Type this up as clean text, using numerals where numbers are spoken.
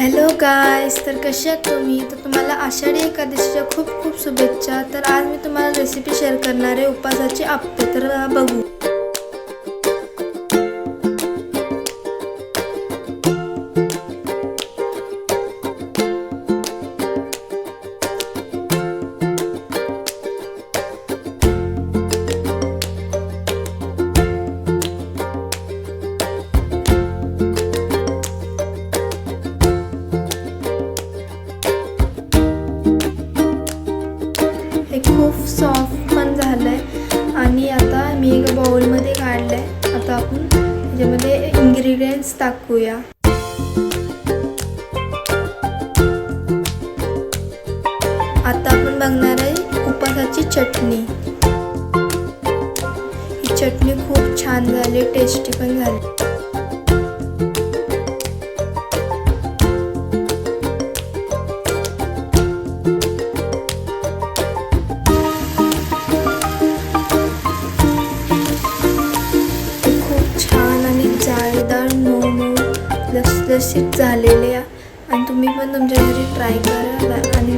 Hello गाईस, तर कशा आहात तुम्ही? तर तुम्हाला आषाढी एकादशीच्या खूप खूप शुभेच्छा. तर आज मी तुम्हाला रेसिपी शेअर करणार आहे उपासाचे आप्पे. तर बघू. हे खूप सॉफ्ट पण झालंय आणि आता मी एका बाउलमध्ये काढलंय. आता आपण त्याच्यामध्ये इंग्रेडियंट्स टाकूया. आता आपण बघणार आहे उपासाची चटणी. ही चटणी खूप छान झाली, टेस्टी पण झाली. लसलसीत झालेले आणि तुम्ही पण तुमच्या घरी ट्राय करा आणि